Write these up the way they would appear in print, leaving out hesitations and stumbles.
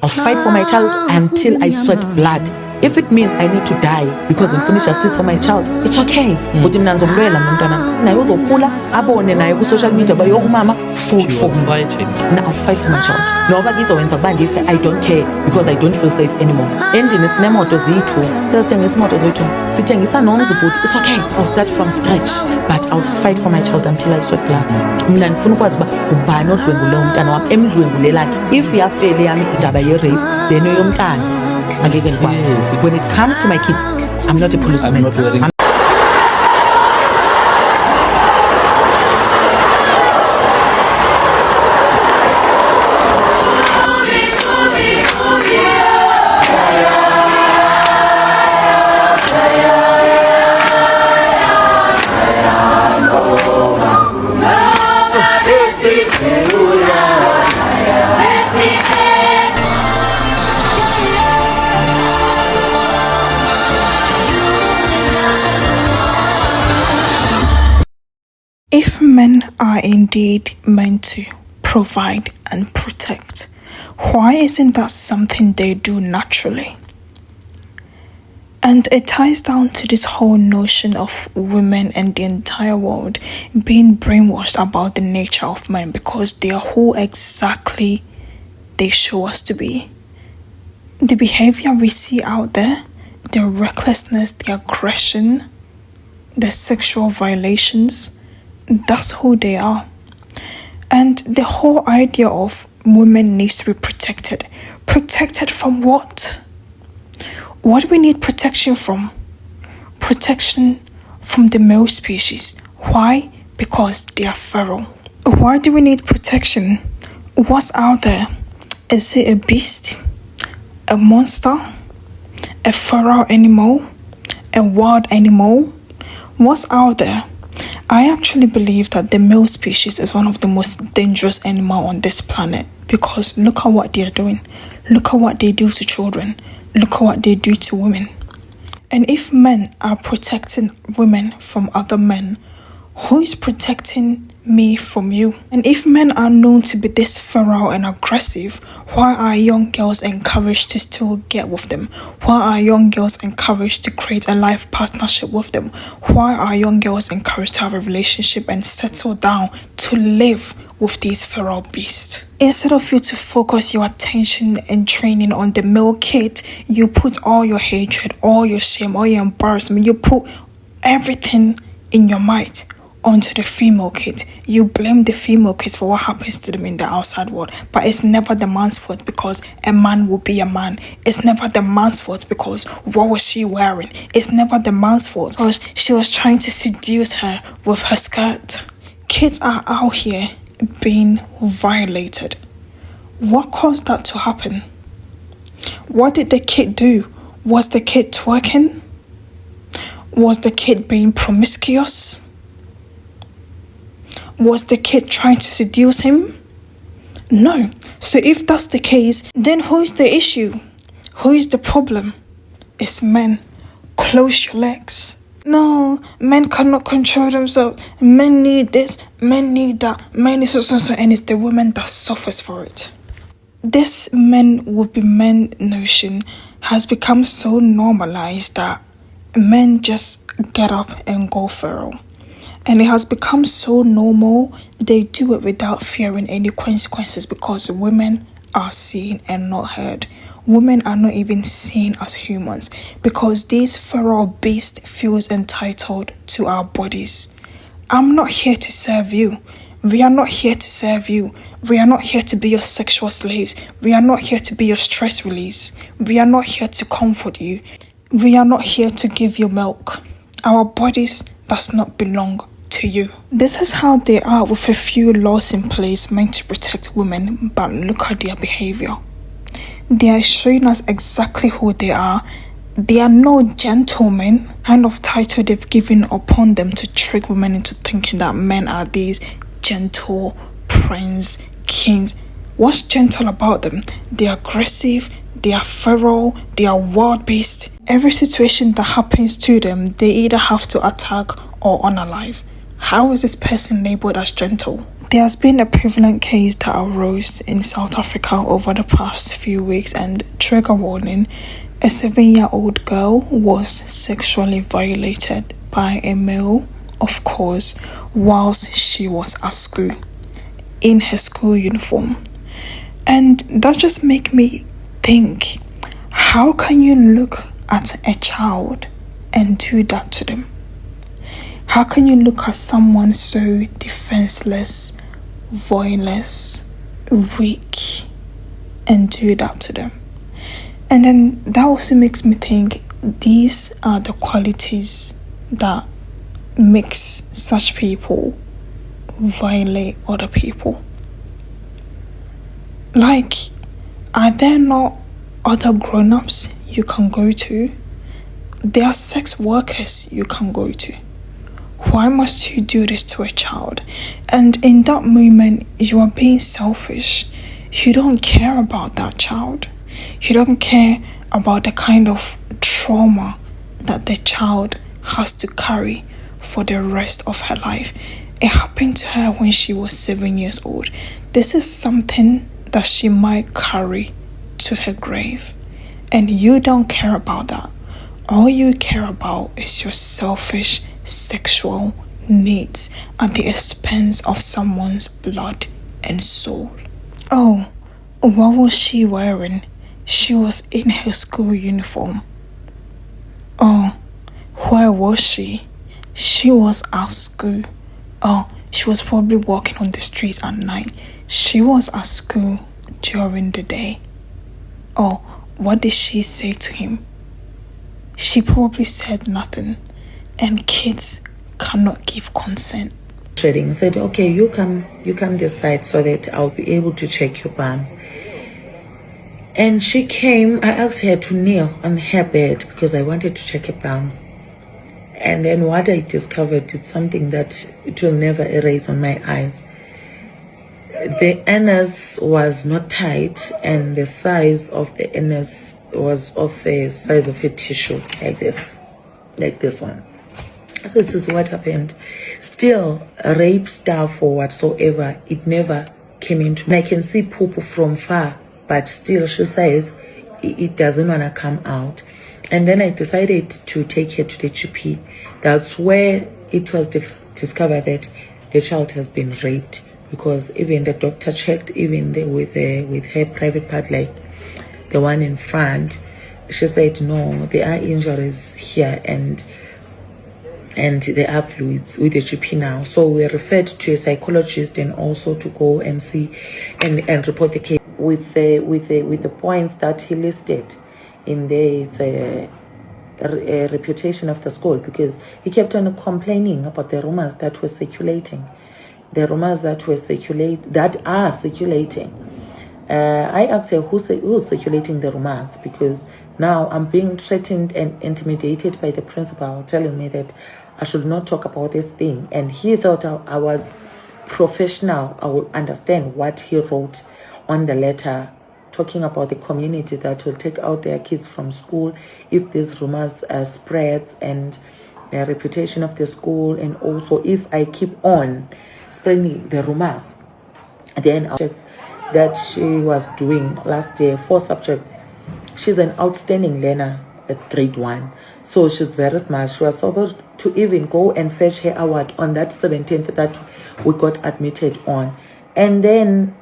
I'll fight for my child until I sweat blood. If it means I need to die because ngifuna justice for my child, it's okay. Ukuthi mina ngizomlwela mntwana naye uzokhula abone naye ku social media bayo umama fought for me. Now I'll fight for my child. Noba kuzowenza kuba ngife, I don't care because I don't feel safe anymore. Endlini sinemoto zethu. Sesithengisa imoto zethu. Sithengisa nomzi but it's okay. I'll start from scratch but I'll fight for my child until I sweat blood. Mina ngifuna ukwazi ba ubani odlwengule umntana wami emdlwengulelani. If yafele yami indaba ye rape then yomntana. Yes. When it comes to my kids, I'm not a policeman. I'm not wearing. If men are indeed meant to provide and protect, why isn't that something they do naturally? And it ties down to this whole notion of women and the entire world being brainwashed about the nature of men because they are who exactly they show us to be. The behavior we see out there, the recklessness, the aggression, the sexual violations, that's who they are. And the whole idea of women needs to be protected. Protected from what? What do we need protection from? Protection from the male species. Why? Because they are feral. Why do we need protection? What's out there? Is it a beast? A monster? A feral animal? A wild animal? What's out there? I actually believe that the male species is one of the most dangerous animals on this planet because look at what they are doing. Look at what they do to children. Look at what they do to women. And if men are protecting women from other men, who is protecting me from you? And if men are known to be this feral and aggressive, why are young girls encouraged to still get with them? Why are young girls encouraged to create a life partnership with them? Why are young girls encouraged to have a relationship and settle down to live with these feral beasts? Instead of you to focus your attention and training on the male kid, you put all your hatred, all your shame, all your embarrassment, you put everything in your might onto the female kid. You blame the female kids for what happens to them in the outside world, but it's never the man's fault because a man will be a man. It's never the man's fault because what was she wearing? It's never the man's fault because she was trying to seduce her with her skirt. Kids are out here being violated. What caused that to happen? What did the kid do? Was the kid twerking? Was the kid being promiscuous? Was the kid trying to seduce him? No. So if that's the case, then who is the issue? Who is the problem? It's men. Close your legs. No, men cannot control themselves. Men need this, men need that, men is so, and it's the women that suffers for it. This men will be men notion has become so normalized that men just get up and go feral. And it has become so normal, they do it without fearing any consequences because women are seen and not heard. Women are not even seen as humans because these feral beast feels entitled to our bodies. I'm not here to serve you. We are not here to serve you. We are not here to be your sexual slaves. We are not here to be your stress release. We are not here to comfort you. We are not here to give you milk. Our bodies does not belong to you. This is how they are with a few laws in place meant to protect women, but look at their behavior. They are showing us exactly who they are. They are no gentlemen, kind of title they've given upon them to trick women into thinking that men are these gentle prince, kings. What's gentle about them? They are aggressive, they are feral, they are wild beasts. Every situation that happens to them, they either have to attack or unalive. How is this person labeled as gentle? There has been a prevalent case that arose in South Africa over the past few weeks, and trigger warning, a 7-year-old girl was sexually violated by a male, of course, whilst she was at school, in her school uniform. And that just make me think, how can you look at a child and do that to them? How can you look at someone so defenseless, voiceless, weak, and do that to them? And then that also makes me think, these are the qualities that makes such people violate other people. Like, are there not other grown-ups you can go to? There are sex workers you can go to. Why must you do this to a child? And in that moment, you are being selfish. You don't care about that child. You don't care about the kind of trauma that the child has to carry for the rest of her life. It happened to her when she was 7 years old. This is something that she might carry to her grave. And you don't care about that. All you care about is your selfish sexual needs at the expense of someone's blood and soul. Oh, what was she wearing? She was in her school uniform. Oh, where was she? She was at school. Oh, she was probably walking on the streets at night. She was at school during the day. Oh, what did she say to him? She probably said nothing. And kids cannot give consent. Trading said, okay, you come this side so that I'll be able to check your bums. And she came. I asked her to kneel on her bed because I wanted to check her bums. And then what I discovered is something that it will never erase on my eyes. The anus was not tight, and the size of the anus was of the size of a tissue, like this one. So this is what happened. Still, rape stuff or whatsoever, it never came into. And I can see poop from far, but still she says it doesn't want to come out. And then I decided to take her to the GP. That's where it was discovered that the child has been raped, because even the doctor checked, even with her private part, like the one in front. She said no, there are injuries here and there are fluids with the GP now. So we're referred to a psychologist and also to go and see and report the case with the points that he listed in there. A reputation of the school, because he kept on complaining about the rumors that were circulating. That are circulating. I asked her who's circulating the rumors, because now I'm being threatened and intimidated by the principal, telling me that I should not talk about this thing. And he thought I was professional. I would understand what he wrote on the letter, talking about the community that will take out their kids from school if these rumors spreads, and the reputation of the school, and also if I keep on spreading the rumors. Then subjects that she was doing last year, 4 subjects. She's an outstanding learner at grade 1, so she's very smart. She was supposed to even go and fetch her award on that 17th that we got admitted on. And then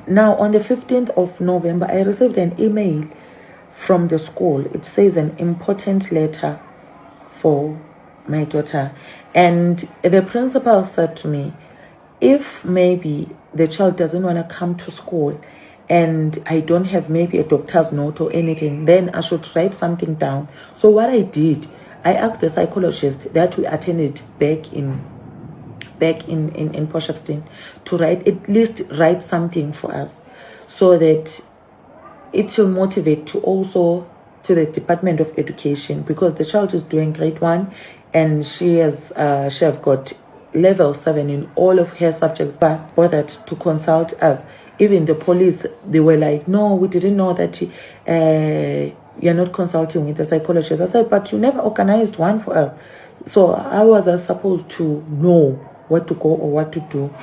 now on the 15th of November, I received an email from the school. It says an important letter for my daughter. And the principal said to me, if maybe the child doesn't want to come to school and I don't have maybe a doctor's note or anything, then I should write something down. So what I did, I asked the psychologist that we attended back in Potchefstroom to write something for us, so that it will motivate to also to the Department of Education, because the child is doing grade 1 and she have got level 7 in all of her subjects, but bothered to consult us. Even the police, they were like, no, we didn't know that you're not consulting with the psychologist. I said, but you never organized one for us. So I was supposed to know what to go or what to do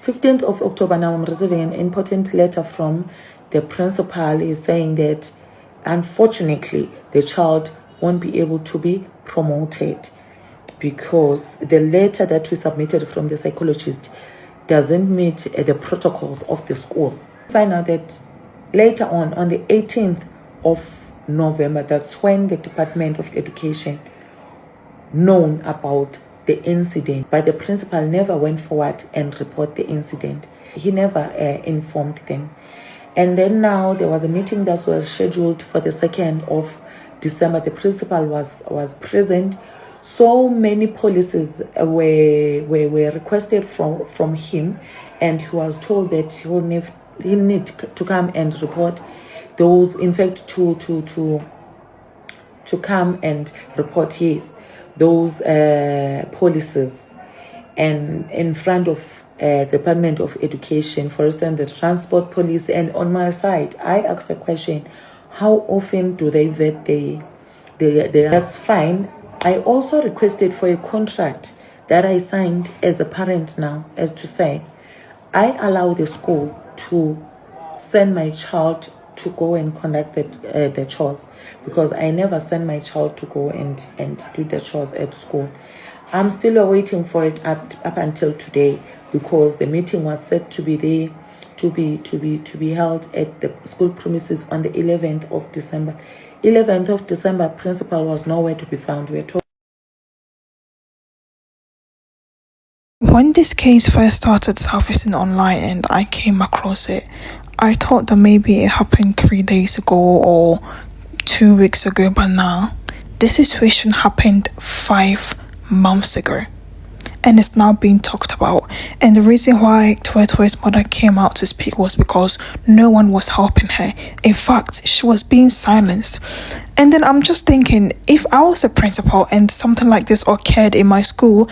15th of October, now I'm receiving an important letter from the principal. He's saying that unfortunately the child won't be able to be promoted because the letter that we submitted from the psychologist doesn't meet the protocols of the school. Find out that later on the 18th of November, that's when the Department of Education known about the incident, but the principal never went forward and report the incident. He never informed them. And then now there was a meeting that was scheduled for the 2nd of December. The principal was present. So many policies were requested from him, and he was told that he'll need to come and report those, in fact, to come and report those policies and in front of Department of Education, for instance, the transport police. And on my side, I asked a question: how often do they vet that's fine. I also requested for a contract that I signed as a parent now, as to say, I allow the school to send my child to go and conduct the chores, because I never send my child to go and do the chores at school. I'm still waiting for it up until today, because the meeting was set to be there, to be held at the school premises on the 11th of December. 11th of December, principal was nowhere to be found. We were told. When this case first started surfacing online and I came across it, I thought that maybe it happened 3 days ago or 2 weeks ago, but now this situation happened 5 months ago and it's now being talked about. And the reason why Tuetue's mother came out to speak was because no one was helping her. In fact, she was being silenced. And then I'm just thinking, if I was a principal and something like this occurred in my school,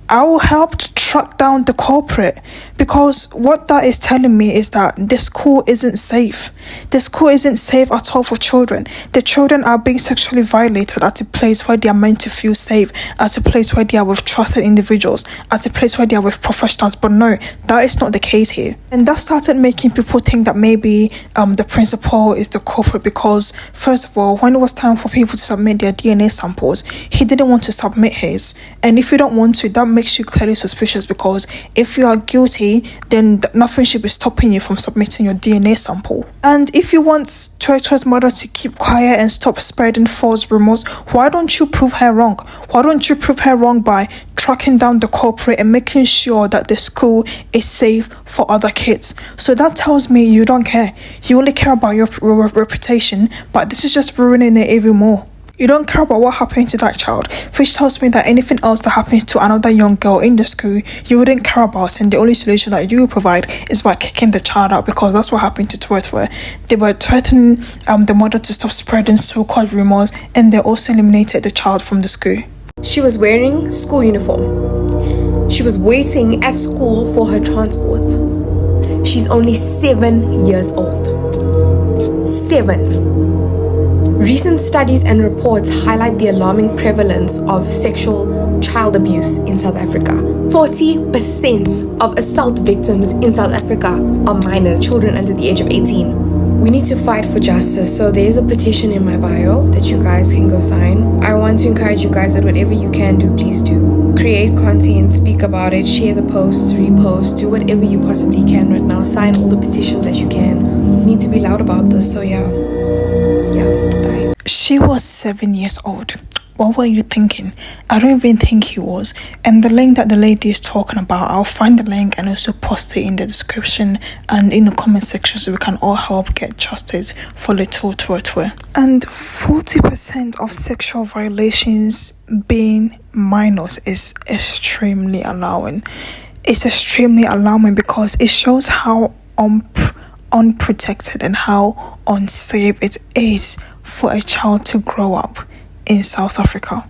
I will help to track down the culprit, because what that is telling me is that the school isn't safe. The school isn't safe at all for children. The children are being sexually violated at a place where they are meant to feel safe, at a place where they are with trusted individuals, at a place where they are with professionals. But no, that is not the case here. And that started making people think that maybe the principal is the culprit, because first of all, when it was time for people to submit their DNA samples, he didn't want to submit his. And if you don't want to, that makes you clearly suspicious, because if you are guilty, then nothing should be stopping you from submitting your DNA sample. And if you want Tuetue's mother to keep quiet and stop spreading false rumors, why don't you prove her wrong? Why don't you prove her wrong by tracking down the culprit and making sure that the school is safe for other kids? So that tells me you don't care. You only care about your reputation, but this is just ruining it even more. You don't care about what happened to that child, which tells me that anything else that happens to another young girl in the school, you wouldn't care about, and the only solution that you will provide is by kicking the child out, because that's what happened to Tuetue. They were threatening the mother to stop spreading so-called rumors, and they also eliminated the child from the school. She was wearing school uniform. She was waiting at school for her transport. She's only 7 years old. 7. Recent studies and reports highlight the alarming prevalence of sexual child abuse in South Africa. 40% of assault victims in South Africa are minors, children under the age of 18. We need to fight for justice, so there is a petition in my bio that you guys can go sign. I want to encourage you guys that whatever you can do, please do. Create content, speak about it, share the posts, repost, do whatever you possibly can right now. Sign all the petitions that you can. You need to be loud about this, so yeah, bye. She was 7 years old. What were you thinking? I don't even think he was. And the link that the lady is talking about, I'll find the link and also post it in the description and in the comment section, so we can all help get justice for little Tuetue. And 40% of sexual violations being minors is extremely alarming. It's extremely alarming because it shows how unprotected and how unsafe it is for a child to grow up in South Africa.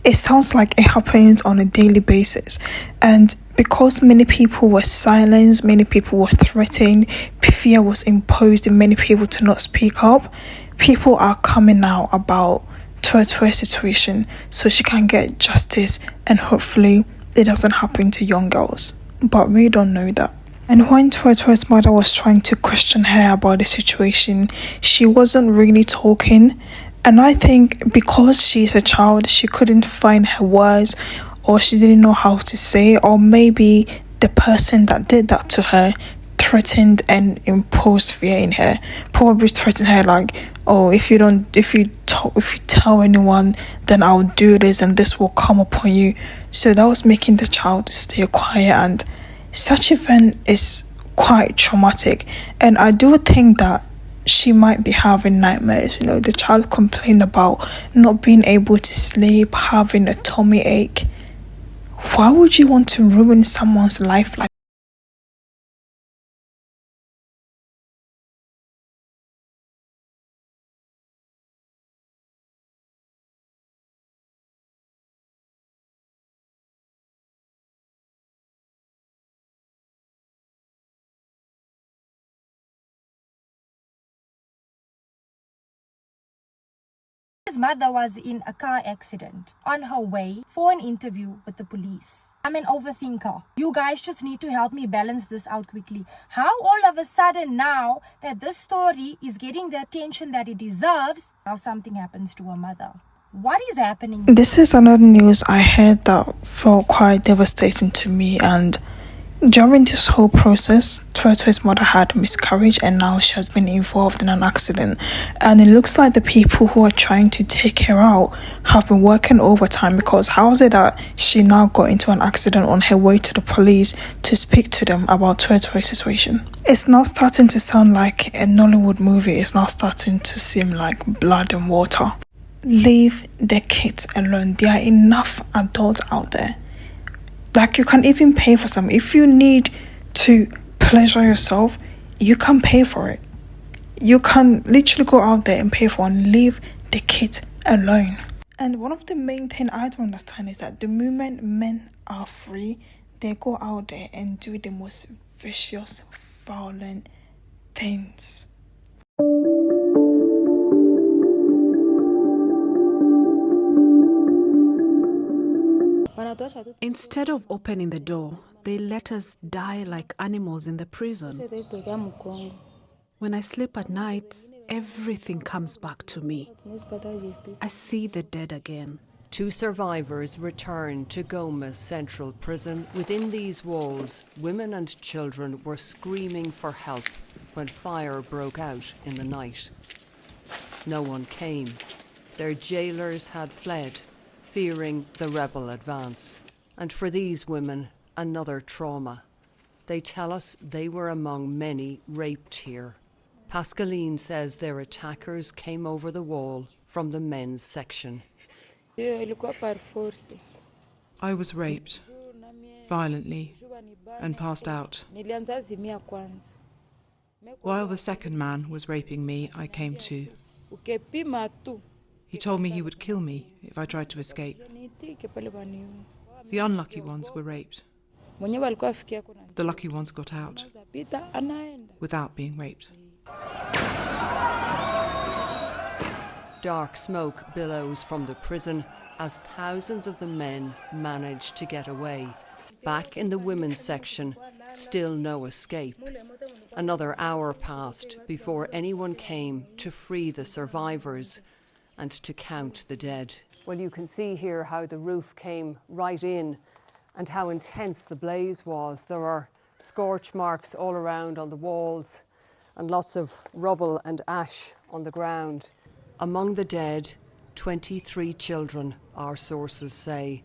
It sounds like it happens on a daily basis, and because many people were silenced, many people were threatened, fear was imposed in many people to not speak up, people are coming out about Tuetue's situation so she can get justice, and hopefully it doesn't happen to young girls. But we don't know that. And when Tuatua's mother was trying to question her about the situation, she wasn't really talking. And I think because she's a child, she couldn't find her words, or she didn't know how to say, or maybe the person that did that to her threatened and imposed fear in her. Probably threatened her like, oh, if you tell anyone, then I'll do this and this will come upon you. So that was making the child stay quiet, and such event is quite traumatic. And I do think that she might be having nightmares. You know, the child complained about not being able to sleep, having a tummy ache. Why would you want to ruin someone's life like? His mother was in a car accident on her way for an interview with the police. I'm an overthinker. You guys just need to help me balance this out quickly. How all of a sudden now that this story is getting the attention that it deserves, now something happens to a mother? What is happening? This is another news I heard that felt quite devastating to me, and during this whole process, Tuatua's mother had a miscarriage and now she has been involved in an accident. And it looks like the people who are trying to take her out have been working overtime, because how is it that she now got into an accident on her way to the police to speak to them about Tuatua's situation? It's now starting to sound like a Nollywood movie. It's now starting to seem like blood and water. Leave the kids alone. There are enough adults out there. Like, you can even pay for some. If you need to pleasure yourself, you can pay for it. You can literally go out there and pay for it, and leave the kids alone. And one of the main things I don't understand is that the moment men are free, they go out there and do the most vicious, violent things. Instead of opening the door, they let us die like animals in the prison. When I sleep at night, everything comes back to me. I see the dead again. 2 survivors returned to Goma's Central Prison. Within these walls, women and children were screaming for help when fire broke out in the night. No one came. Their jailers had fled, fearing the rebel advance. And for these women, another trauma. They tell us they were among many raped here. Pascaline says their attackers came over the wall from the men's section. I was raped violently and passed out. While the second man was raping me, I came to. He told me he would kill me if I tried to escape. The unlucky ones were raped. The lucky ones got out without being raped. Dark smoke billows from the prison as thousands of the men manage to get away. Back in the women's section, still no escape. Another hour passed before anyone came to free the survivors and to count the dead. Well, you can see here how the roof came right in and how intense the blaze was. There are scorch marks all around on the walls and lots of rubble and ash on the ground. Among the dead, 23 children, our sources say.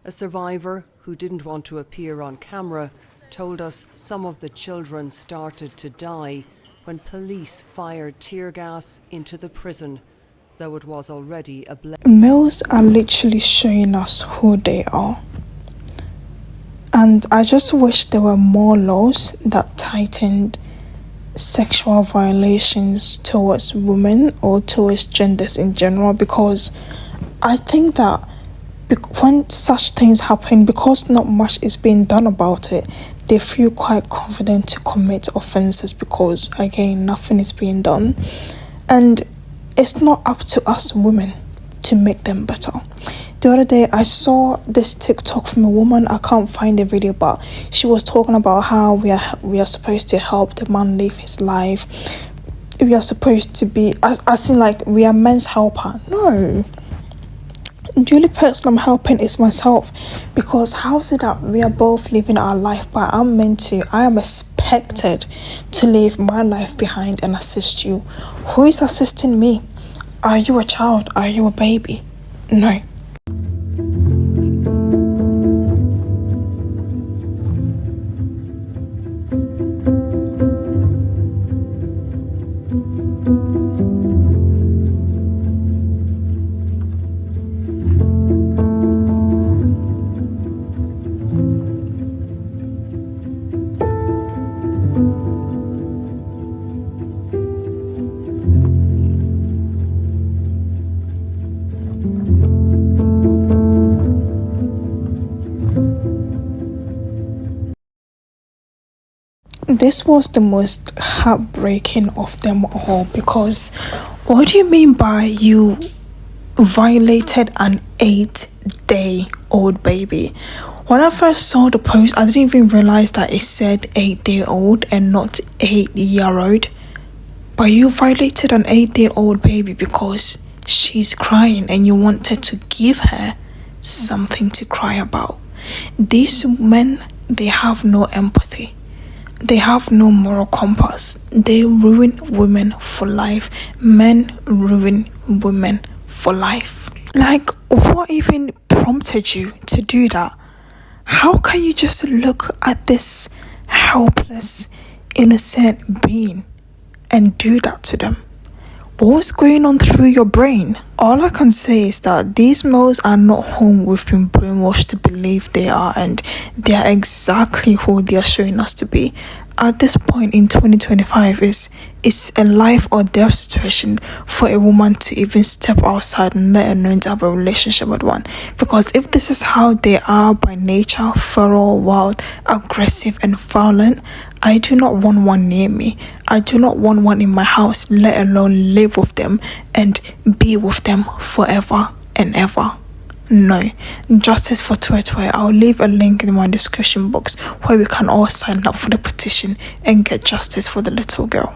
A survivor who didn't want to appear on camera told us some of the children started to die when police fired tear gas into the prison, though it was already ablaze. Males are literally showing us who they are. And I just wish there were more laws that tightened sexual violations towards women or towards genders in general, because I think that when such things happen, because not much is being done about it, they feel quite confident to commit offenses because, again, nothing is being done. And it's not up to us women to make them better. The other day, I saw this TikTok from a woman. I can't find the video, but she was talking about how we are supposed to help the man live his life. We are supposed to be, as in like we are men's helper. No. The only person I'm helping is myself, because how is it that we are both living our life, but I am expected to leave my life behind and assist you? Who is assisting me? Are you a child? Are you a baby? No. This was the most heartbreaking of them all, because what do you mean by you violated an 8-day-old baby? When I first saw the post, I didn't even realize that it said 8-day-old and not 8-year-old. But you violated an 8-day-old baby because she's crying and you wanted to give her something to cry about. These men, they have no empathy. They have no moral compass. They ruin women for life. Men ruin women for life. Like, what even prompted you to do that? How can you just look at this helpless, innocent being and do that to them? What's going on through your brain? All I can say is that these males are not whom we've been brainwashed to believe they are, and they are exactly who they are showing us to be. At this point in 2025, it's a life or death situation for a woman to even step outside and let alone to have a relationship with one. Because if this is how they are by nature, feral, wild, aggressive and violent, I do not want one near me. I do not want one in my house, let alone live with them and be with them forever and ever. No. Justice for Tuetue. I'll leave a link in my description box where we can all sign up for the petition and get justice for the little girl.